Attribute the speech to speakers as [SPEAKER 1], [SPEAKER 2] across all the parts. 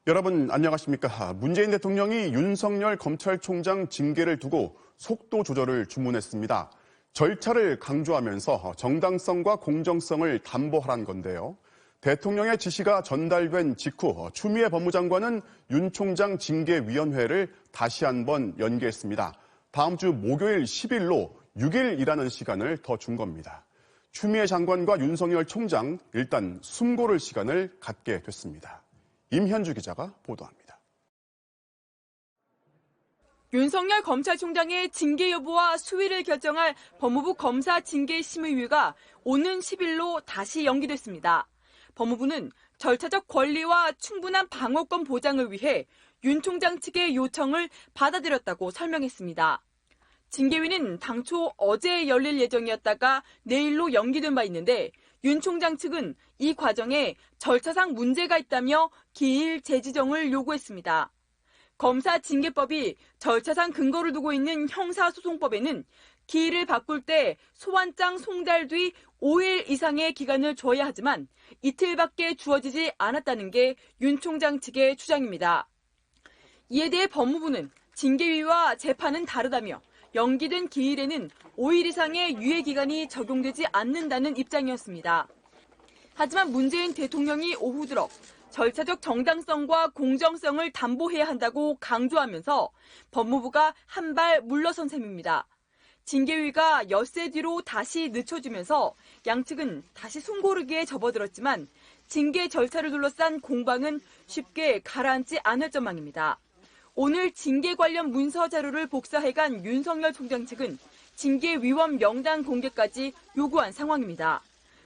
[SPEAKER 1] 여러분 안녕하십니까? 문재인 대통령이 윤석열 검찰총장 징계를 두고 속도 조절을 주문했습니다. 절차를 강조하면서 정당성과 공정성을 담보하란 건데요. 대통령의 지시가 전달된 직후 추미애 법무장관은 윤 총장 징계위원회를 다시 한번 연기했습니다. 다음 주 목요일 10일로 6일 일하는 시간을 더 준 겁니다. 추미애 장관과 윤석열 총장 일단 숨 고를 시간을 갖게 됐습니다. 임현주 기자가 보도합니다.
[SPEAKER 2] 윤석열 검찰총장의 징계 여부와 수위를 결정할 법무부 검사 징계심의위가 오는 10일로 다시 연기됐습니다. 법무부는 절차적 권리와 충분한 방어권 보장을 위해 윤 총장 측의 요청을 받아들였다고 설명했습니다. 징계위는 당초 어제 열릴 예정이었다가 내일로 연기된 바 있는데 윤 총장 측은 이 과정에 절차상 문제가 있다며 기일 재지정을 요구했습니다. 검사징계법이 절차상 근거를 두고 있는 형사소송법에는 기일을 바꿀 때 소환장 송달 뒤 5일 이상의 기간을 줘야 하지만 이틀밖에 주어지지 않았다는 게 윤 총장 측의 주장입니다. 이에 대해 법무부는 징계위와 재판은 다르다며 연기된 기일에는 5일 이상의 유예기간이 적용되지 않는다는 입장이었습니다. 하지만 문재인 대통령이 오후 들어 절차적 정당성과 공정성을 담보해야 한다고 강조하면서 법무부가 한 발 물러선 셈입니다. 징계위가 엿새 뒤로 다시 늦춰지면서 양측은 다시 숨고르기에 접어들었지만 징계 절차를 둘러싼 공방은 쉽게 가라앉지 않을 전망입니다. 오늘 징계 관련 문서 자료를 복사해간 윤석열 총장 측은 징계위원 명단 공개까지 요구한 상황입니다.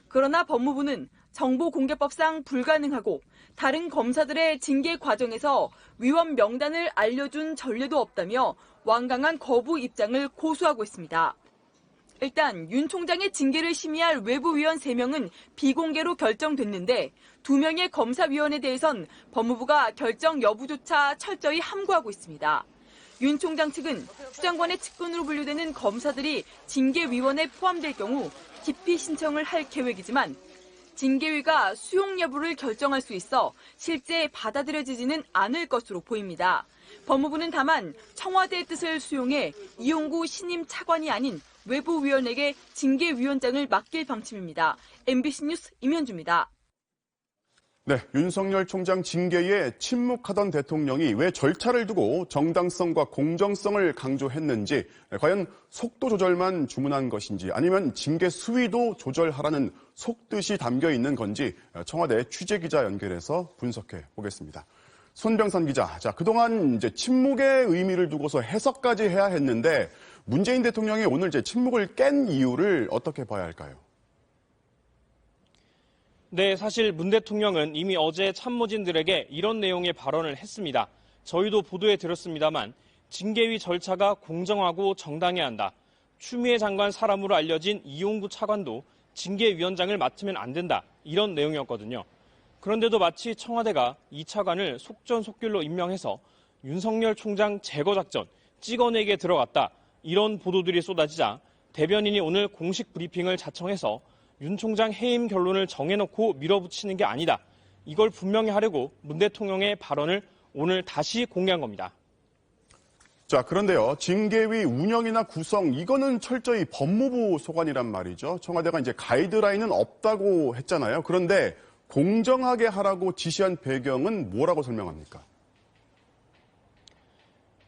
[SPEAKER 2] 그러나 법무부는 정보공개법상 불가능하고 다른 검사들의 징계 과정에서 위원 명단을 알려준 전례도 없다며 완강한 거부 입장을 고수하고 있습니다. 일단 윤 총장의 징계를 심의할 외부위원 3명은 비공개로 결정됐는데 2명의 검사위원에 대해선 법무부가 결정 여부조차 철저히 함구하고 있습니다. 윤 총장 측은 추장관의 측근으로 분류되는 검사들이 징계위원에 포함될 경우 기피 신청을 할 계획이지만 징계위가 수용 여부를 결정할 수 있어 실제 받아들여지지는 않을 것으로 보입니다. 법무부는 다만 청와대의 뜻을 수용해 이용구 신임 차관이 아닌 외부위원에게 징계위원장을 맡길 방침입니다. MBC 뉴스 임현주입니다.
[SPEAKER 1] 네, 윤석열 총장 징계에 침묵하던 대통령이 왜 절차를 두고 정당성과 공정성을 강조했는지, 과연 속도 조절만 주문한 것인지 아니면 징계 수위도 조절하라는 속뜻이 담겨 있는 건지 청와대 취재기자 연결해서 분석해 보겠습니다. 손병선 기자, 그동안 이제 침묵의 의미를 두고서 해석까지 해야 했는데 문재인 대통령이 오늘 이제 침묵을 깬 이유를 어떻게 봐야 할까요?
[SPEAKER 3] 네, 사실 문 대통령은 이미 어제 참모진들에게 이런 내용의 발언을 했습니다. 저희도 보도에 들었습니다만 징계위 절차가 공정하고 정당해야 한다. 추미애 장관 사람으로 알려진 이용구 차관도 징계위원장을 맡으면 안 된다. 이런 내용이었거든요. 그런데도 마치 청와대가 이 차관을 속전속결로 임명해서 윤석열 총장 제거 작전 찍어내게 들어갔다. 이런 보도들이 쏟아지자 대변인이 오늘 공식 브리핑을 자청해서 윤 총장 해임 결론을 정해놓고 밀어붙이는 게 아니다. 이걸 분명히 하려고 문 대통령의 발언을 오늘 다시 공개한 겁니다.
[SPEAKER 1] 그런데요. 징계위 운영이나 구성, 이거는 철저히 법무부 소관이란 말이죠. 청와대가 이제 가이드라인은 없다고 했잖아요. 그런데 공정하게 하라고 지시한 배경은 뭐라고 설명합니까?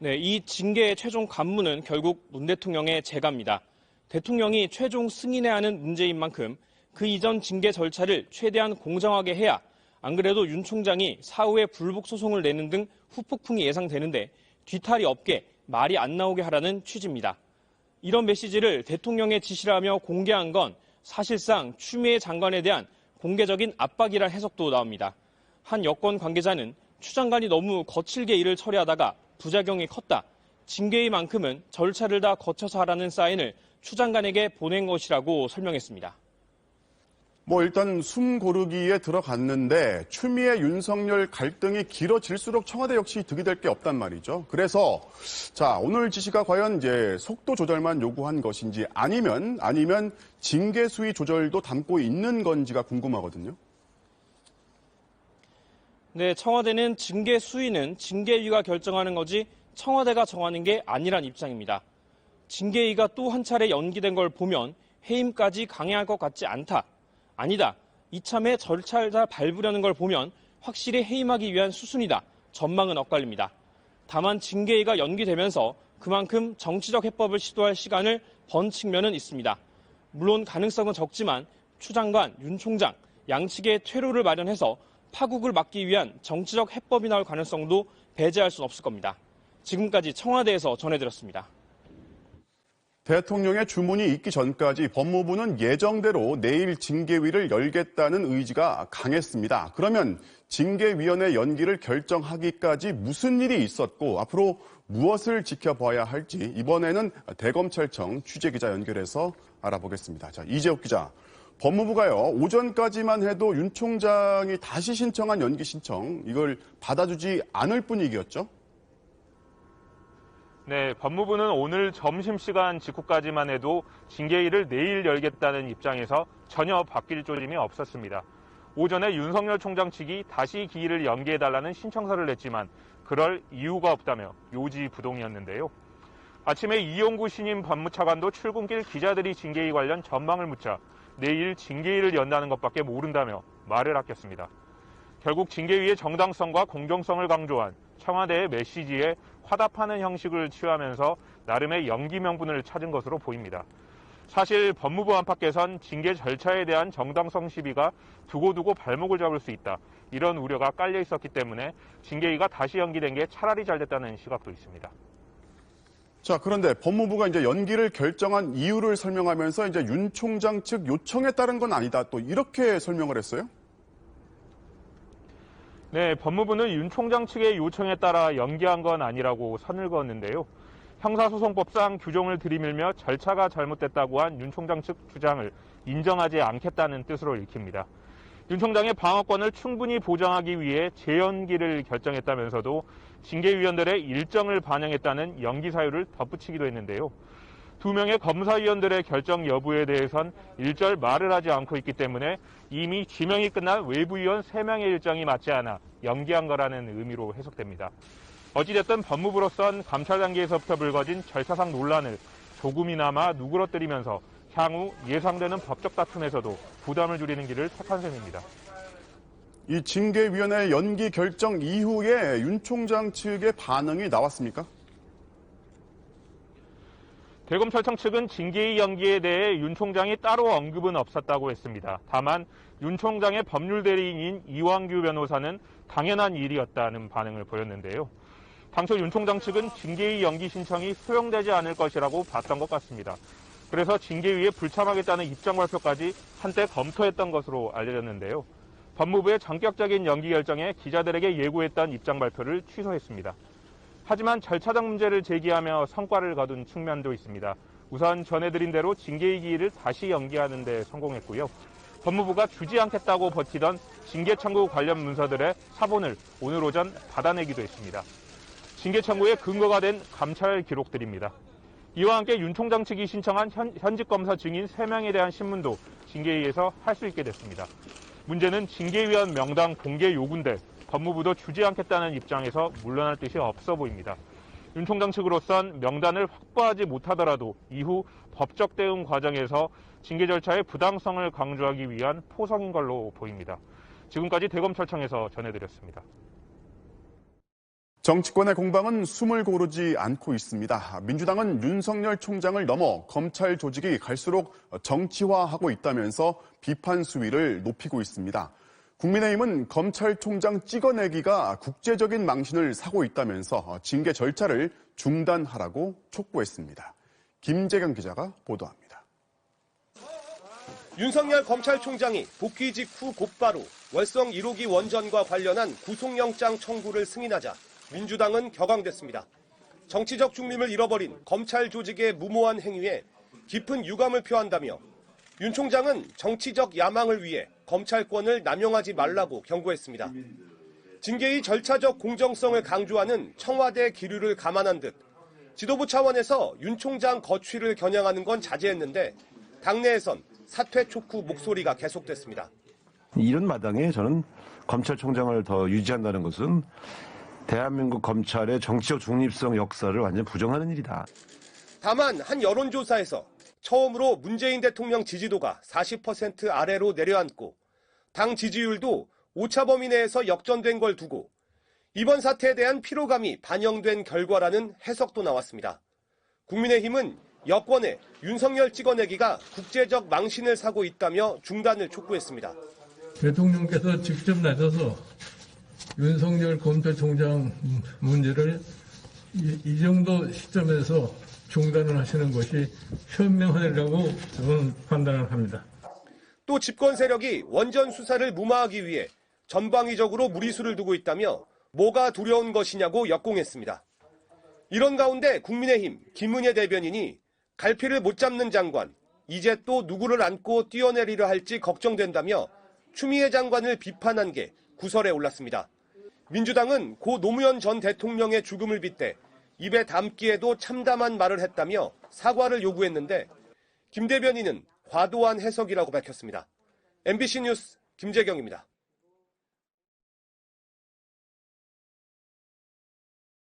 [SPEAKER 3] 네, 이 징계의 최종 관문은 결국 문 대통령의 재가입니다. 대통령이 최종 승인해야 하는 문제인 만큼 그 이전 징계 절차를 최대한 공정하게 해야 안 그래도 윤 총장이 사후에 불복 소송을 내는 등 후폭풍이 예상되는데 뒤탈이 없게 말이 안 나오게 하라는 취지입니다. 이런 메시지를 대통령의 지시라며 공개한 건 사실상 추미애 장관에 대한 공개적인 압박이란 해석도 나옵니다. 한 여권 관계자는 추 장관이 너무 거칠게 일을 처리하다가 부작용이 컸다. 징계위만큼은 절차를 다 거쳐서 하라는 사인을 추 장관에게 보낸 것이라고 설명했습니다.
[SPEAKER 1] 일단 숨 고르기에 들어갔는데 추미애 윤석열 갈등이 길어질수록 청와대 역시 득이 될 게 없단 말이죠. 그래서 오늘 지시가 과연 이제 속도 조절만 요구한 것인지 아니면 징계 수위 조절도 담고 있는 건지가 궁금하거든요.
[SPEAKER 3] 네, 청와대는 징계 수위는 징계위가 결정하는 거지 청와대가 정하는 게 아니란 입장입니다. 징계위가 또 한 차례 연기된 걸 보면 해임까지 강행할 것 같지 않다. 아니다. 이참에 절차를 다 밟으려는 걸 보면 확실히 해임하기 위한 수순이다. 전망은 엇갈립니다. 다만 징계위가 연기되면서 그만큼 정치적 해법을 시도할 시간을 번 측면은 있습니다. 물론 가능성은 적지만 추 장관, 윤 총장 양측의 퇴로를 마련해서 파국을 막기 위한 정치적 해법이 나올 가능성도 배제할 수는 없을 겁니다. 지금까지 청와대에서 전해드렸습니다.
[SPEAKER 1] 대통령의 주문이 있기 전까지 법무부는 예정대로 내일 징계위를 열겠다는 의지가 강했습니다. 그러면 징계위원회 연기를 결정하기까지 무슨 일이 있었고 앞으로 무엇을 지켜봐야 할지 이번에는 대검찰청 취재기자 연결해서 알아보겠습니다. 자, 이재욱 기자. 법무부가요, 오전까지만 해도 윤 총장이 다시 신청한 연기 신청, 이걸 받아주지 않을 분위기였죠?
[SPEAKER 4] 네, 법무부는 오늘 점심시간 직후까지만 해도 징계위를 내일 열겠다는 입장에서 전혀 바뀔 조짐이 없었습니다. 오전에 윤석열 총장 측이 다시 기일을 연기해달라는 신청서를 냈지만 그럴 이유가 없다며 요지부동이었는데요. 아침에 이용구 신임 법무차관도 출근길 기자들이 징계위 관련 전망을 묻자 내일 징계위를 연다는 것밖에 모른다며 말을 아꼈습니다. 결국 징계위의 정당성과 공정성을 강조한 청와대의 메시지에 화답하는 형식을 취하면서 나름의 연기 명분을 찾은 것으로 보입니다. 사실 법무부 안팎에선 징계 절차에 대한 정당성 시비가 두고두고 발목을 잡을 수 있다. 이런 우려가 깔려 있었기 때문에 징계위가 다시 연기된 게 차라리 잘 됐다는 시각도 있습니다.
[SPEAKER 1] 자, 그런데 법무부가 이제 연기를 결정한 이유를 설명하면서 이제 윤 총장 측 요청에 따른 건 아니다. 또 이렇게 설명을 했어요?
[SPEAKER 4] 네, 법무부는 윤 총장 측의 요청에 따라 연기한 건 아니라고 선을 그었는데요. 형사소송법상 규정을 들이밀며 절차가 잘못됐다고 한 윤 총장 측 주장을 인정하지 않겠다는 뜻으로 읽힙니다. 윤 총장의 방어권을 충분히 보장하기 위해 재연기를 결정했다면서도 징계위원들의 일정을 반영했다는 연기 사유를 덧붙이기도 했는데요. 두 명의 검사위원들의 결정 여부에 대해선 일절 말을 하지 않고 있기 때문에 이미 지명이 끝난 외부위원 3명의 일정이 맞지 않아 연기한 거라는 의미로 해석됩니다. 어찌됐든 법무부로선 감찰 단계에서부터 불거진 절차상 논란을 조금이나마 누그러뜨리면서 향후 예상되는 법적 다툼에서도 부담을 줄이는 길을 택한 셈입니다.
[SPEAKER 1] 이 징계위원회 연기 결정 이후에 윤 총장 측의 반응이 나왔습니까?
[SPEAKER 4] 대검찰청 측은 징계위 연기에 대해 윤 총장이 따로 언급은 없었다고 했습니다. 다만 윤 총장의 법률 대리인인 이완규 변호사는 당연한 일이었다는 반응을 보였는데요. 당초 윤 총장 측은 징계위 연기 신청이 수용되지 않을 것이라고 봤던 것 같습니다. 그래서 징계위에 불참하겠다는 입장 발표까지 한때 검토했던 것으로 알려졌는데요. 법무부의 전격적인 연기 결정에 기자들에게 예고했던 입장 발표를 취소했습니다. 하지만 절차적 문제를 제기하며 성과를 거둔 측면도 있습니다. 우선 전해드린 대로 징계위 기일을 다시 연기하는 데 성공했고요. 법무부가 주지 않겠다고 버티던 징계 청구 관련 문서들의 사본을 오늘 오전 받아내기도 했습니다. 징계 청구의 근거가 된 감찰 기록들입니다. 이와 함께 윤 총장 측이 신청한 현직 검사 증인 3명에 대한 신문도 징계위에서 할 수 있게 됐습니다. 문제는 징계위원 명단 공개 요구인데 법무부도 주지 않겠다는 입장에서 물러날 뜻이 없어 보입니다. 윤 총장 측으로선 명단을 확보하지 못하더라도 이후 법적 대응 과정에서 징계 절차의 부당성을 강조하기 위한 포석인 걸로 보입니다. 지금까지 대검찰청에서 전해드렸습니다.
[SPEAKER 1] 정치권의 공방은 숨을 고르지 않고 있습니다. 민주당은 윤석열 총장을 넘어 검찰 조직이 갈수록 정치화하고 있다면서 비판 수위를 높이고 있습니다. 국민의힘은 검찰총장 찍어내기가 국제적인 망신을 사고 있다면서 징계 절차를 중단하라고 촉구했습니다. 김재경 기자가 보도합니다.
[SPEAKER 5] 윤석열 검찰총장이 복귀 직후 곧바로 월성 1호기 원전과 관련한 구속영장 청구를 승인하자 민주당은 격앙됐습니다. 정치적 중림을 잃어버린 검찰 조직의 무모한 행위에 깊은 유감을 표한다며 윤 총장은 정치적 야망을 위해 검찰권을 남용하지 말라고 경고했습니다. 징계의 절차적 공정성을 강조하는 청와대 기류를 감안한 듯 지도부 차원에서 윤 총장 거취를 겨냥하는 건 자제했는데 당내에선 사퇴 촉구 목소리가 계속됐습니다.
[SPEAKER 6] 이런 마당에 저는 검찰총장을 더 유지한다는 것은 대한민국 검찰의 정치적 중립성 역사를 완전 부정하는 일이다.
[SPEAKER 5] 다만 한 여론조사에서 처음으로 문재인 대통령 지지도가 40% 아래로 내려앉고 당 지지율도 오차범위 내에서 역전된 걸 두고 이번 사태에 대한 피로감이 반영된 결과라는 해석도 나왔습니다. 국민의힘은 여권의 윤석열 찍어내기가 국제적 망신을 사고 있다며 중단을 촉구했습니다.
[SPEAKER 7] 대통령께서 직접 나서서 윤석열 검찰총장 문제를 이 정도 시점에서 중단을 하시는 것이 현명하리라고 저는 판단을 합니다.
[SPEAKER 5] 또 집권 세력이 원전 수사를 무마하기 위해 전방위적으로 무리수를 두고 있다며 뭐가 두려운 것이냐고 역공했습니다. 이런 가운데 국민의힘 김은혜 대변인이 갈피를 못 잡는 장관, 이제 또 누구를 안고 뛰어내리려 할지 걱정된다며 추미애 장관을 비판한 게 구설에 올랐습니다. 민주당은 고 노무현 전 대통령의 죽음을 빗대 입에 담기에도 참담한 말을 했다며 사과를 요구했는데 김 대변인은 과도한 해석이라고 밝혔습니다. MBC 뉴스 김재경입니다.